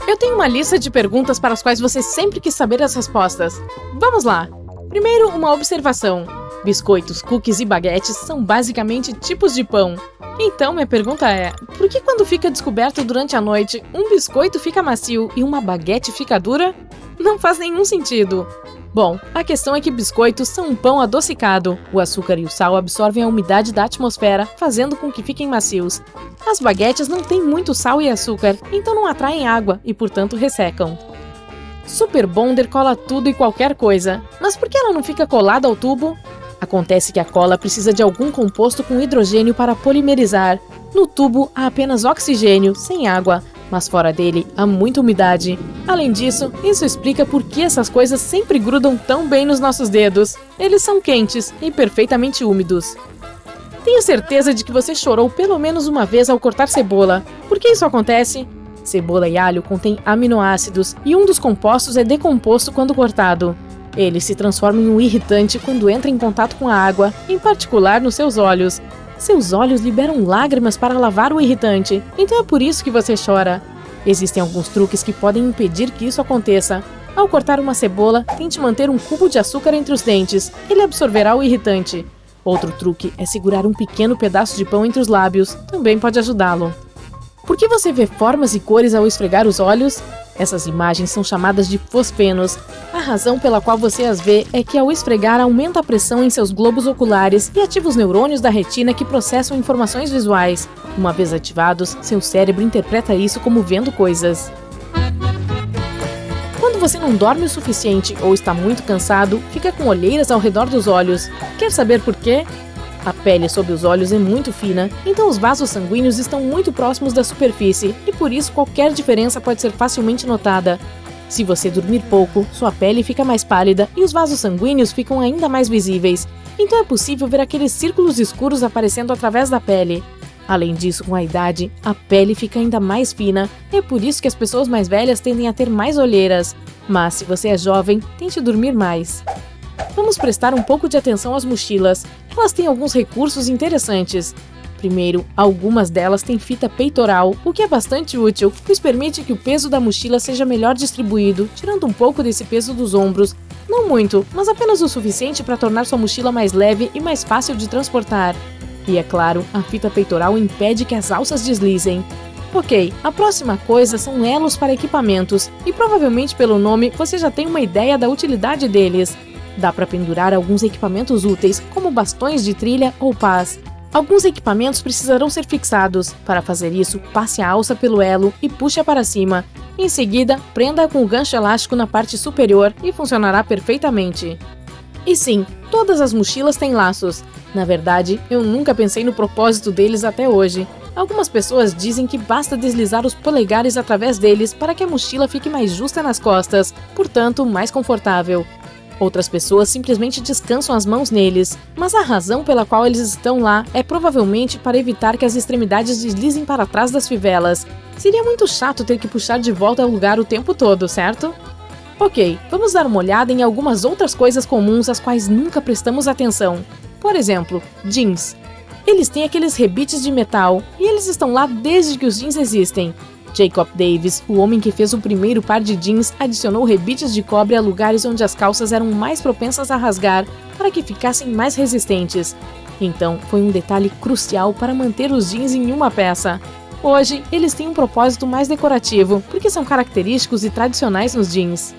Eu tenho uma lista de perguntas para as quais você sempre quis saber as respostas. Vamos lá! Primeiro, uma observação. Biscoitos, cookies e baguetes são basicamente tipos de pão. Então, minha pergunta é, por que quando fica descoberto durante a noite, um biscoito fica macio e uma baguete fica dura? Não faz nenhum sentido. Bom, a questão é que biscoitos são um pão adocicado. O açúcar e o sal absorvem a umidade da atmosfera, fazendo com que fiquem macios. As baguetes não têm muito sal e açúcar, então não atraem água e, portanto, ressecam. Super Bonder cola tudo e qualquer coisa, mas por que ela não fica colada ao tubo? Acontece que a cola precisa de algum composto com hidrogênio para polimerizar. No tubo há apenas oxigênio, sem água, mas fora dele há muita umidade. Além disso, isso explica por que essas coisas sempre grudam tão bem nos nossos dedos. Eles são quentes e perfeitamente úmidos. Tenho certeza de que você chorou pelo menos uma vez ao cortar cebola. Por que isso acontece? Cebola e alho contêm aminoácidos e um dos compostos é decomposto quando cortado. Ele se transforma em um irritante quando entra em contato com a água, em particular nos seus olhos. Seus olhos liberam lágrimas para lavar o irritante, então é por isso que você chora. Existem alguns truques que podem impedir que isso aconteça. Ao cortar uma cebola, tente manter um cubo de açúcar entre os dentes, ele absorverá o irritante. Outro truque é segurar um pequeno pedaço de pão entre os lábios, também pode ajudá-lo. Por que você vê formas e cores ao esfregar os olhos? Essas imagens são chamadas de fosfenos. A razão pela qual você as vê é que ao esfregar aumenta a pressão em seus globos oculares e ativa os neurônios da retina que processam informações visuais. Uma vez ativados, seu cérebro interpreta isso como vendo coisas. Quando você não dorme o suficiente ou está muito cansado, fica com olheiras ao redor dos olhos. Quer saber por quê? A pele sob os olhos é muito fina, então os vasos sanguíneos estão muito próximos da superfície e por isso qualquer diferença pode ser facilmente notada. Se você dormir pouco, sua pele fica mais pálida e os vasos sanguíneos ficam ainda mais visíveis, então é possível ver aqueles círculos escuros aparecendo através da pele. Além disso, com a idade, a pele fica ainda mais fina e é por isso que as pessoas mais velhas tendem a ter mais olheiras. Mas se você é jovem, tente dormir mais. Vamos prestar um pouco de atenção às mochilas. Elas têm alguns recursos interessantes. Primeiro, algumas delas têm fita peitoral, o que é bastante útil, pois permite que o peso da mochila seja melhor distribuído, tirando um pouco desse peso dos ombros. Não muito, mas apenas o suficiente para tornar sua mochila mais leve e mais fácil de transportar. E é claro, a fita peitoral impede que as alças deslizem. Ok, a próxima coisa são elos para equipamentos, e provavelmente pelo nome você já tem uma ideia da utilidade deles. Dá para pendurar alguns equipamentos úteis, como bastões de trilha ou pás. Alguns equipamentos precisarão ser fixados. Para fazer isso, passe a alça pelo elo e puxe-a para cima. Em seguida, prenda-a com o gancho elástico na parte superior e funcionará perfeitamente. E sim, todas as mochilas têm laços. Na verdade, eu nunca pensei no propósito deles até hoje. Algumas pessoas dizem que basta deslizar os polegares através deles para que a mochila fique mais justa nas costas, portanto, mais confortável. Outras pessoas simplesmente descansam as mãos neles, mas a razão pela qual eles estão lá é provavelmente para evitar que as extremidades deslizem para trás das fivelas. Seria muito chato ter que puxar de volta ao lugar o tempo todo, certo? Ok, vamos dar uma olhada em algumas outras coisas comuns às quais nunca prestamos atenção. Por exemplo, jeans. Eles têm aqueles rebites de metal, e eles estão lá desde que os jeans existem. Jacob Davis, o homem que fez o primeiro par de jeans, adicionou rebites de cobre a lugares onde as calças eram mais propensas a rasgar, para que ficassem mais resistentes. Então, foi um detalhe crucial para manter os jeans em uma peça. Hoje, eles têm um propósito mais decorativo, porque são característicos e tradicionais nos jeans.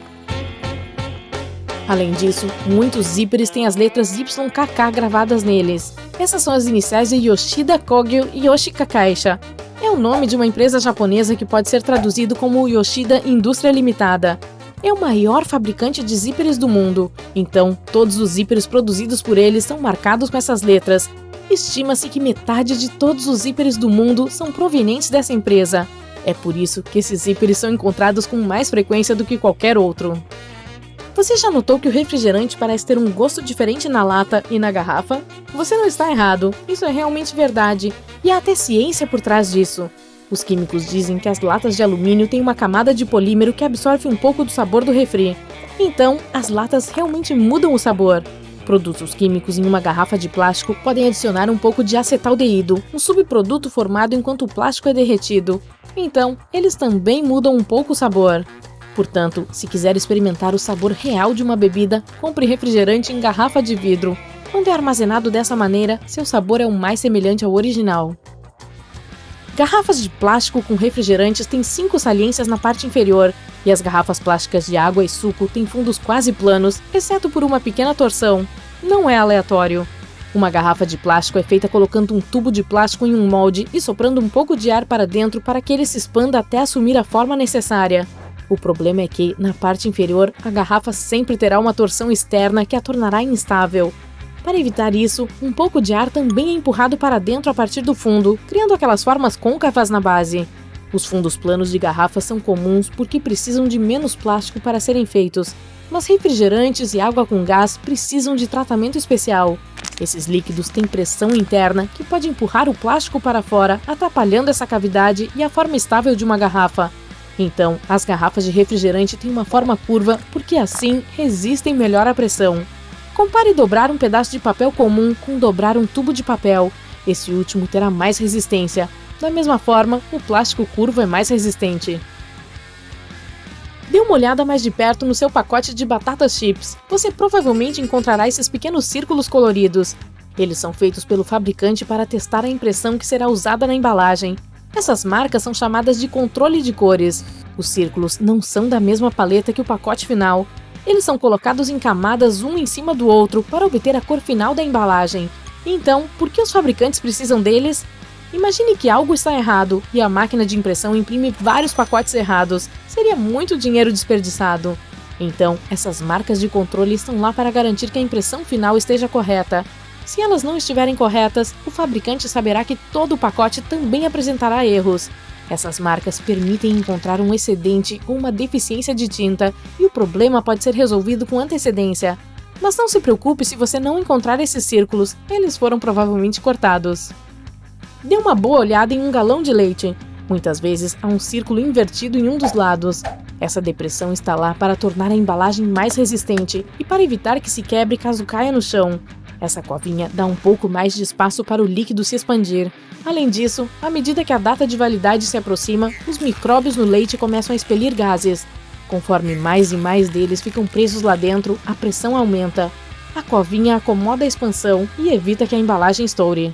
Além disso, muitos zíperes têm as letras YKK gravadas neles. Essas são as iniciais de Yoshida Kogyo Yoshi Kakaisha. É o nome de uma empresa japonesa que pode ser traduzido como Yoshida Indústria Limitada. É o maior fabricante de zíperes do mundo, então todos os zíperes produzidos por eles são marcados com essas letras. Estima-se que metade de todos os zíperes do mundo são provenientes dessa empresa. É por isso que esses zíperes são encontrados com mais frequência do que qualquer outro. Você já notou que o refrigerante parece ter um gosto diferente na lata e na garrafa? Você não está errado, isso é realmente verdade, e há até ciência por trás disso. Os químicos dizem que as latas de alumínio têm uma camada de polímero que absorve um pouco do sabor do refri. Então, as latas realmente mudam o sabor. Produtos químicos em uma garrafa de plástico podem adicionar um pouco de acetaldeído, um subproduto formado enquanto o plástico é derretido. Então, eles também mudam um pouco o sabor. Portanto, se quiser experimentar o sabor real de uma bebida, compre refrigerante em garrafa de vidro. Quando é armazenado dessa maneira, seu sabor é o mais semelhante ao original. Garrafas de plástico com refrigerantes têm 5 saliências na parte inferior, e as garrafas plásticas de água e suco têm fundos quase planos, exceto por uma pequena torção. Não é aleatório. Uma garrafa de plástico é feita colocando um tubo de plástico em um molde e soprando um pouco de ar para dentro para que ele se expanda até assumir a forma necessária. O problema é que, na parte inferior, a garrafa sempre terá uma torção externa que a tornará instável. Para evitar isso, um pouco de ar também é empurrado para dentro a partir do fundo, criando aquelas formas côncavas na base. Os fundos planos de garrafas são comuns porque precisam de menos plástico para serem feitos, mas refrigerantes e água com gás precisam de tratamento especial. Esses líquidos têm pressão interna que pode empurrar o plástico para fora, atrapalhando essa cavidade e a forma estável de uma garrafa. Então, as garrafas de refrigerante têm uma forma curva porque assim resistem melhor à pressão. Compare dobrar um pedaço de papel comum com dobrar um tubo de papel. Esse último terá mais resistência. Da mesma forma, o plástico curvo é mais resistente. Dê uma olhada mais de perto no seu pacote de batatas chips. Você provavelmente encontrará esses pequenos círculos coloridos. Eles são feitos pelo fabricante para testar a impressão que será usada na embalagem. Essas marcas são chamadas de controle de cores. Os círculos não são da mesma paleta que o pacote final. Eles são colocados em camadas um em cima do outro para obter a cor final da embalagem. Então, por que os fabricantes precisam deles? Imagine que algo está errado e a máquina de impressão imprime vários pacotes errados. Seria muito dinheiro desperdiçado. Então, essas marcas de controle estão lá para garantir que a impressão final esteja correta. Se elas não estiverem corretas, o fabricante saberá que todo o pacote também apresentará erros. Essas marcas permitem encontrar um excedente ou uma deficiência de tinta, e o problema pode ser resolvido com antecedência. Mas não se preocupe se você não encontrar esses círculos, eles foram provavelmente cortados. Dê uma boa olhada em um galão de leite. Muitas vezes há um círculo invertido em um dos lados. Essa depressão está lá para tornar a embalagem mais resistente e para evitar que se quebre caso caia no chão. Essa covinha dá um pouco mais de espaço para o líquido se expandir. Além disso, à medida que a data de validade se aproxima, os micróbios no leite começam a expelir gases. Conforme mais e mais deles ficam presos lá dentro, a pressão aumenta. A covinha acomoda a expansão e evita que a embalagem estoure.